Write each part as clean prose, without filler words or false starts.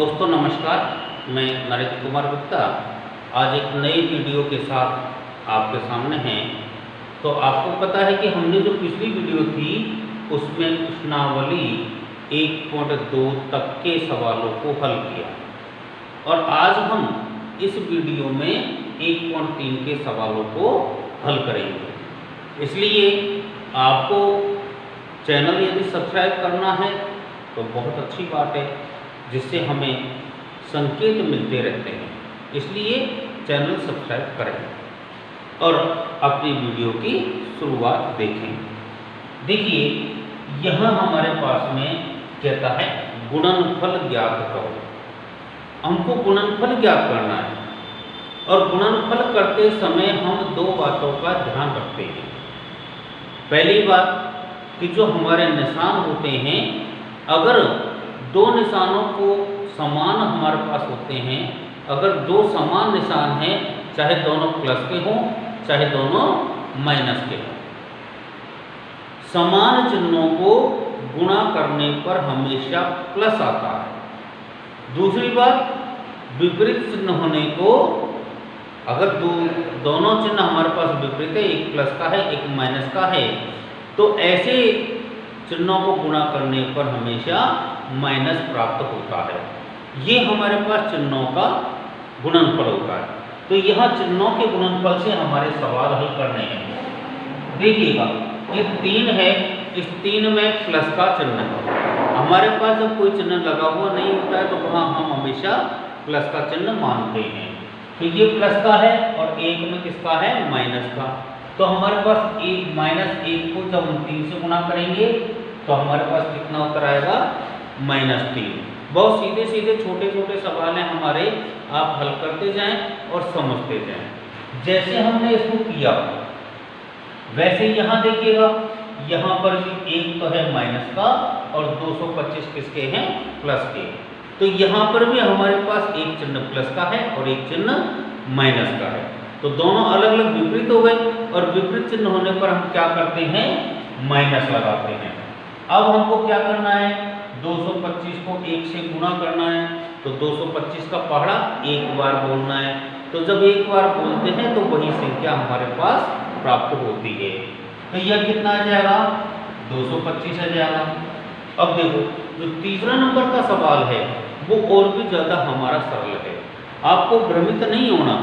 दोस्तों नमस्कार, मैं नरेंद्र कुमार गुप्ता आज एक नई वीडियो के साथ आपके सामने हैं। तो आपको पता है कि हमने जो पिछली वीडियो थी उसमें प्रश्नावली 1.2 तक के सवालों को हल किया और आज हम इस वीडियो में 1.3 के सवालों को हल करेंगे। इसलिए आपको चैनल यदि सब्सक्राइब करना है तो बहुत अच्छी बात है, जिससे हमें संकेत मिलते रहते हैं। इसलिए चैनल सब्सक्राइब करें और अपनी वीडियो की शुरुआत देखें। देखिए यहाँ हमारे पास में कहता है गुणनफल ज्ञात करो। हमको गुणनफल ज्ञात करना है और गुणनफल करते समय हम दो बातों का ध्यान रखते हैं। पहली बात कि जो हमारे निशान होते हैं, अगर दो निशानों को समान हमारे पास होते हैं, अगर दो समान निशान हैं, चाहे दोनों प्लस के हों चाहे दोनों माइनस के हों, समान चिन्हों को गुणा करने पर हमेशा प्लस आता है। दूसरी बात, विपरीत चिन्ह होने को, अगर दोनों चिन्ह हमारे पास विपरीत है, एक प्लस का है एक माइनस का है, तो ऐसे चिन्हों को गुणा करने पर हमेशा माइनस प्राप्त होता है। ये हमारे पास चिन्हों का गुणनफल होता है। तो यह चिन्हों के गुणनफल से हमारे सवाल हल करने हैं। देखिएगा ये 3 है, इस 3 में प्लस का चिन्ह है। हमारे पास जब कोई चिन्ह लगा हुआ नहीं होता है तो वहाँ हम हमेशा प्लस का चिन्ह मानते हैं। तो ये प्लस का है और 1 में किसका है, माइनस का। तो हमारे पास -1 को जब हम 3 से गुणा करेंगे तो हमारे पास कितना उत्तर आएगा, -3। बहुत सीधे सीधे छोटे छोटे सवाल हैं हमारे, आप हल करते जाएं और समझते जाएं। जैसे हमने इसको किया वैसे यहाँ देखिएगा, यहाँ पर भी 1 तो है माइनस का और 225 किसके हैं, प्लस के। तो यहाँ पर भी हमारे पास एक चिन्ह प्लस का है और एक चिन्ह माइनस का है। तो दोनों अलग अलग विपरीत हो गए और विपरीत चिन्ह होने पर हम क्या करते हैं, माइनस लगाते हैं। अब हमको क्या करना है, 225 को 1 से गुणा करना है। तो 225 का पहाड़ा एक बार बोलना है। तो जब एक बार बोलते हैं तो वही संख्या हमारे पास प्राप्त होती है। तो यह कितना आ जाएगा, 225 आ जाएगा। अब देखो जो तीसरा नंबर का सवाल है वो और भी ज़्यादा हमारा सरल है। आपको भ्रमित नहीं होना,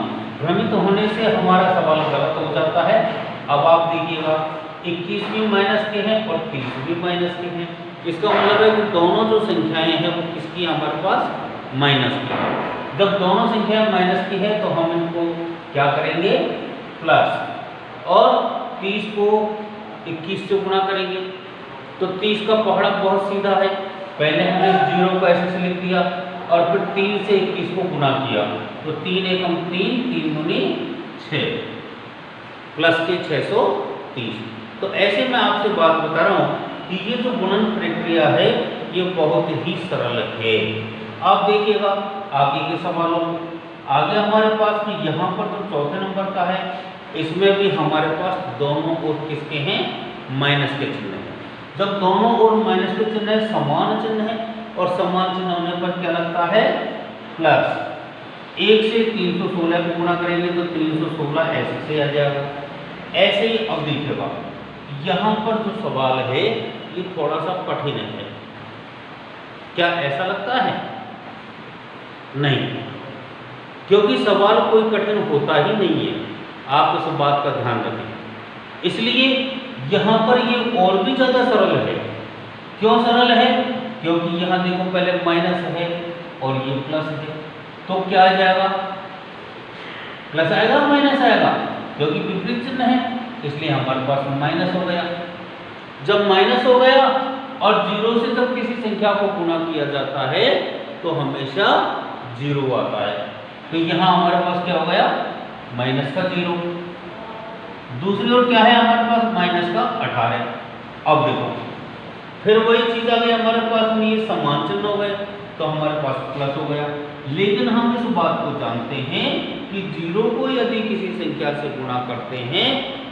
भ्रमित होने से हमारा सवाल गलत हो जाता है। अब आप देखिएगा 21 भी माइनस के हैं और 30 भी माइनस के हैं। इसका मतलब है कि दोनों जो संख्याएं हैं वो किसकी हैं, हमारे पास माइनस की है। जब दोनों संख्याएं माइनस की है तो हम इनको क्या करेंगे, प्लस, और 30 को 21 से गुणा करेंगे। तो 30 का पहाड़ा बहुत सीधा है, पहले हमने 0 को ऐसे से लिख दिया और फिर 3 से 21 को गुणा किया। तो 3 एकम 3, 3 दूनी 6, प्लस के 630। तो ऐसे मैं आपसे बात बता रहा हूँ कि ये जो गुणन प्रक्रिया है ये बहुत ही सरल है। आप देखिएगा आगे के सवालों में, आगे हमारे पास में यहाँ पर जो चौथे नंबर का है इसमें भी हमारे पास दोनों ओर किसके हैं, माइनस के चिन्ह हैं। जब दोनों ओर माइनस के चिन्ह है, समान चिन्ह है और समान चिन्ह होने पर क्या लगता है, प्लस। 1 से 316 को गुणा करेंगे तो 316 ऐसे से आ जाएगा। ऐसे ही अब देखिएगा यहाँ पर जो सवाल है ये थोड़ा सा कठिन है। क्या ऐसा लगता है? नहीं, क्योंकि सवाल कोई कठिन होता ही नहीं है। आप इस बात का ध्यान रखें। इसलिए यहाँ पर ये और भी ज़्यादा सरल है। क्यों सरल है? क्योंकि यहाँ देखो पहले माइनस है और ये प्लस है। तो क्या आ जाएगा, प्लस आएगा माइनस आएगा, क्योंकि विपरीत चिन्ह है इसलिए हमारे पास माइनस हो गया। जब माइनस हो गया और 0 से जब किसी संख्या को गुणा किया जाता है तो हमेशा 0 आता है। तो यहाँ हमारे पास क्या हो गया, माइनस का 0। दूसरी ओर क्या है हमारे पास, माइनस का 18। अब देखो फिर वही चीज़ आ गई हमारे पास में, ये समान चिन्ह हो गए तो हमारे पास प्लस हो गया। लेकिन हम इस बात को जानते हैं कि 0 को यदि किसी संख्या से गुणा करते हैं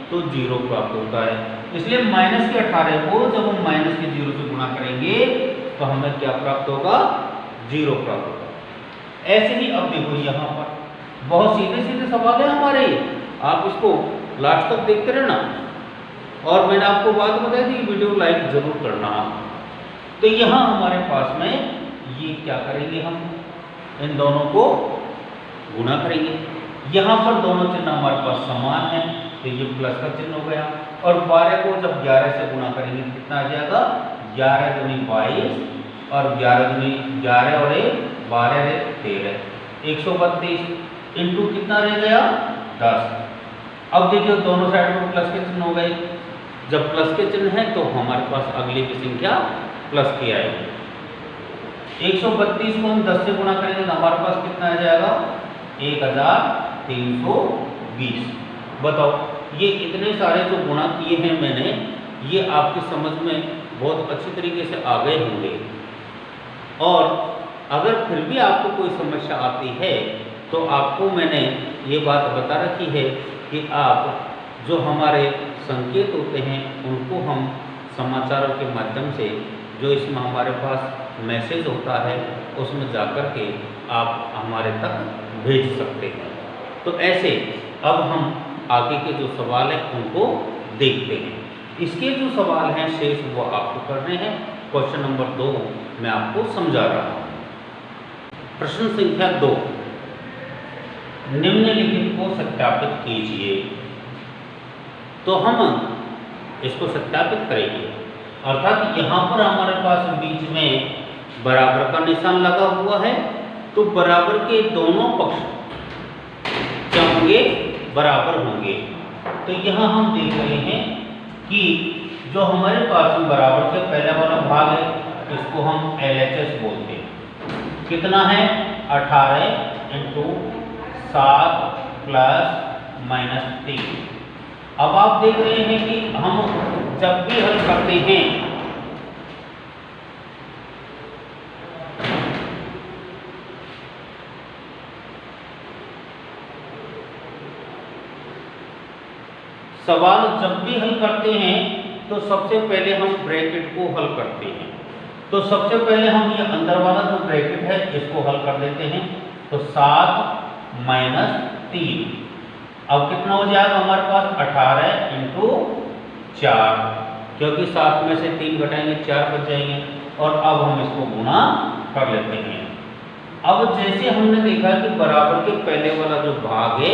तो 0 प्राप्त होता है। इसलिए माइनस के 18 को जब हम माइनस के 0 से गुणा करेंगे तो हमें क्या प्राप्त होगा, 0 प्राप्त होगा। ऐसे ही अब देखो यहाँ पर बहुत सीधे सीधे सवाल है हमारे, आप इसको लास्ट तक देखते रहना। और मैंने आपको बात बताई थी, वीडियो लाइक जरूर करना। तो यहाँ हमारे पास में ये क्या करेंगे, हम इन दोनों को गुणा करेंगे। यहाँ पर दोनों चिन्ह हमारे पास समान है, तो ये प्लस का चिन्ह हो गया। और 12 को जब 11 से गुणा करेंगे कितना आ जाएगा, 11 दूनी 22 और 11 दूनी 11 और 1 12 13, 132 इंटू कितना रह गया 10। अब देखिए दोनों साइड में प्लस के चिन्ह हो गए। जब प्लस के चिन्ह है तो हमारे पास अगली की संख्या प्लस की आएगी। 132 को हम 10 से गुणा करेंगे तो हमारे पास कितना आ जाएगा 1320। बताओ ये इतने सारे जो गुणा किए हैं मैंने, ये आपकी समझ में बहुत अच्छी तरीके से आ गए होंगे। और अगर फिर भी आपको कोई समस्या आती है तो आपको मैंने ये बात बता रखी है कि आप जो हमारे संकेत होते हैं उनको हम समाचारों के माध्यम से, जो इसमें हमारे पास मैसेज होता है उसमें जाकर के आप हमारे तक भेज सकते हैं। तो ऐसे अब हम आगे के जो सवाल हैं उनको देखते हैं। इसके जो सवाल हैं शेष वो आपको करने हैं। क्वेश्चन नंबर 2 मैं आपको समझा रहा हूँ। प्रश्न संख्या 2, निम्नलिखित को सत्यापित कीजिए। तो हम इसको सत्यापित करेंगे, अर्थात यहाँ पर हमारे पास बीच में बराबर का निशान लगा हुआ है, तो बराबर के दोनों पक्ष क्या होंगे, बराबर होंगे। तो यहाँ हम देख रहे हैं कि जो हमारे पास में बराबर के पहले वाला भाग है इसको हम LHS बोलते हैं। कितना है 18 इंटू 7 प्लस माइनस 3। अब आप देख रहे हैं कि हम जब भी हल करते हैं सवाल जब भी हल करते हैं तो सबसे पहले हम ब्रैकेट को हल करते हैं। तो सबसे पहले हम ये अंदर वाला जो ब्रैकेट है इसको हल कर देते हैं। तो 7 माइनस 3, अब कितना हो जाएगा हमारे पास 18 इंटू 4, क्योंकि 7 में से 3 घटाएंगे 4 बच जाएंगे। और अब हम इसको गुणा कर लेते हैं। अब जैसे हमने देखा कि बराबर के पहले वाला जो भाग है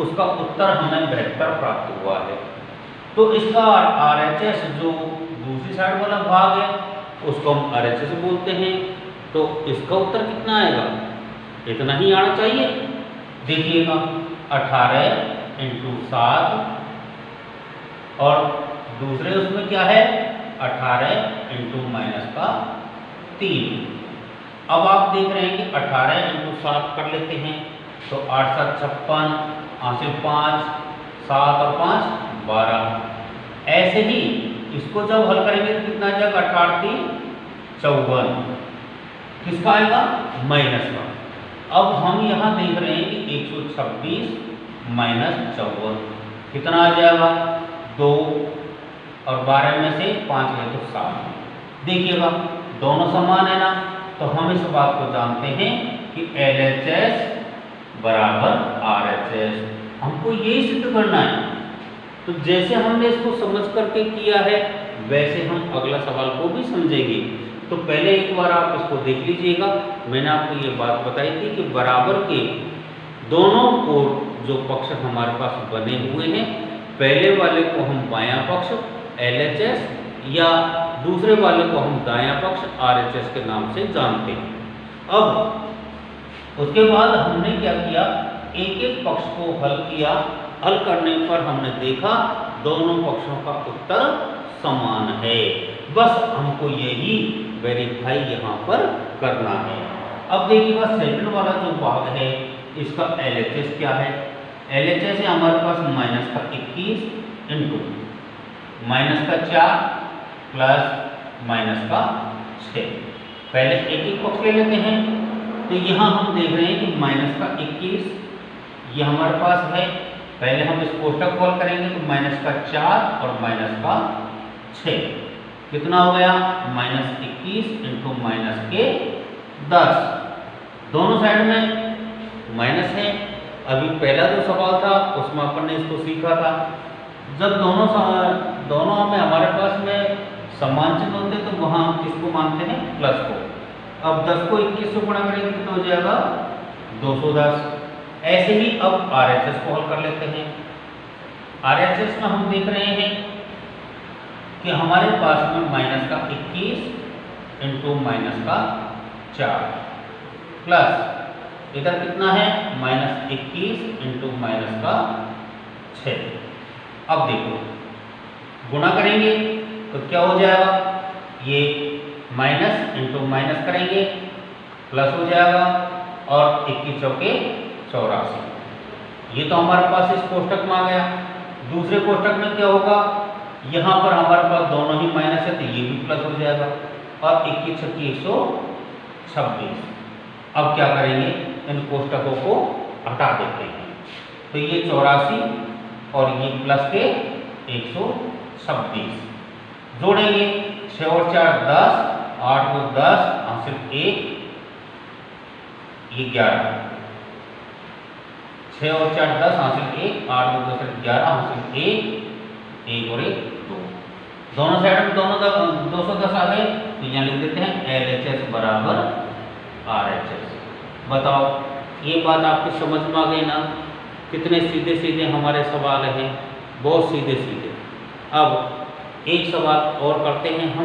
उसका उत्तर हमें 72 प्राप्त हुआ है। तो इसका RHS जो दूसरी साइड वाला भाग है उसको हम RHS बोलते हैं। तो इसका उत्तर कितना आएगा, इतना ही आना चाहिए। देखिएगा 18 इंटू 7 और दूसरे उसमें क्या है 18 इंटू माइनस का 3। अब आप देख रहे हैं कि 18 इंटू 7 कर लेते हैं तो 8 7 56, 5 7 और 5 12। ऐसे ही इसको जब हल करेंगे तो कितना आ जाएगा 18 3 54, किसका आएगा माइनस का। अब हम यहाँ देख रहे हैं कि 126 माइनस 54 कितना आ जाएगा 2 और 12 में से 5 गए तो 7। देखिएगा दोनों समान है ना, तो हम इस बात को जानते हैं कि LHS बराबर RHS। हमको यही सिद्ध करना है। तो जैसे हमने इसको समझ करके किया है वैसे हम अगला सवाल को भी समझेंगे। तो पहले एक बार आप इसको देख लीजिएगा। मैंने आपको ये बात बताई थी कि बराबर के दोनों ओर जो पक्ष हमारे पास बने हुए हैं, पहले वाले को हम बायां पक्ष LHS या दूसरे वाले को हम दायां पक्ष RHS के नाम से जानते हैं। अब उसके बाद हमने क्या किया, एक एक पक्ष को हल किया। हल करने पर हमने देखा दोनों पक्षों का उत्तर समान है। बस हमको यही वेरीफाई यहाँ पर करना है। अब देखिएगा सेकंड वाला जो भाग है इसका LHS क्या है। LHS है हमारे पास माइनस का 21 इंटू माइनस का 4 प्लस माइनस का 6। पहले एक एक पक्ष ले लेते हैं। तो यहाँ हम देख रहे हैं कि माइनस का 21 ये हमारे पास है। पहले हम इस कोष्ठक को हल करेंगे तो माइनस का 4 और माइनस का 6 कितना हो गया माइनस 21 इंटू माइनस के 10। दोनों साइड में माइनस है। अभी पहला जो सवाल था उसमें अपन ने इसको सीखा था, जब दोनों में हमारे पास में समान चिन्ह होते हैं तो वहाँ हम किसको मानते हैं, प्लस को। अब 10 को 21 से गुणा करेंगे कितना हो जाएगा, 210। ऐसे ही अब RHS को हल कर लेते हैं। RHS में हम देख रहे हैं कि हमारे पास में माइनस का 21 इंटू माइनस का 4 प्लस इधर कितना है, माइनस 21 इंटू माइनस का 6। अब देखो गुणा करेंगे तो क्या हो जाएगा, ये माइनस इंटू माइनस करेंगे प्लस हो जाएगा और 21 चौके 84। ये तो हमारे पास इस कोष्टक में आ गया। दूसरे कोष्टक में क्या होगा, यहाँ पर हमारे पास दोनों ही माइनस है तो ये भी प्लस हो जाएगा और 21 छक्की 126। अब क्या करेंगे, इन कोष्टकों को हटा देते हैं तो ये 84 और ये प्लस के 126 जोड़ेंगे। 6 और 4 10, 8 को 10 हासिल 1, ये 11। 6 और 4 10 हासिल 1, 8 को 10 11 हासिल 1 और 1 2। दोनों साइड में दोनों 210 आ गए तो यहाँ लिख देते हैं LHS बराबर RHS। बताओ ये बात आपकी समझ में आ गई ना, कितने सीधे सीधे हमारे सवाल हैं, बहुत सीधे सीधे। अब एक सवाल और करते हैं हम।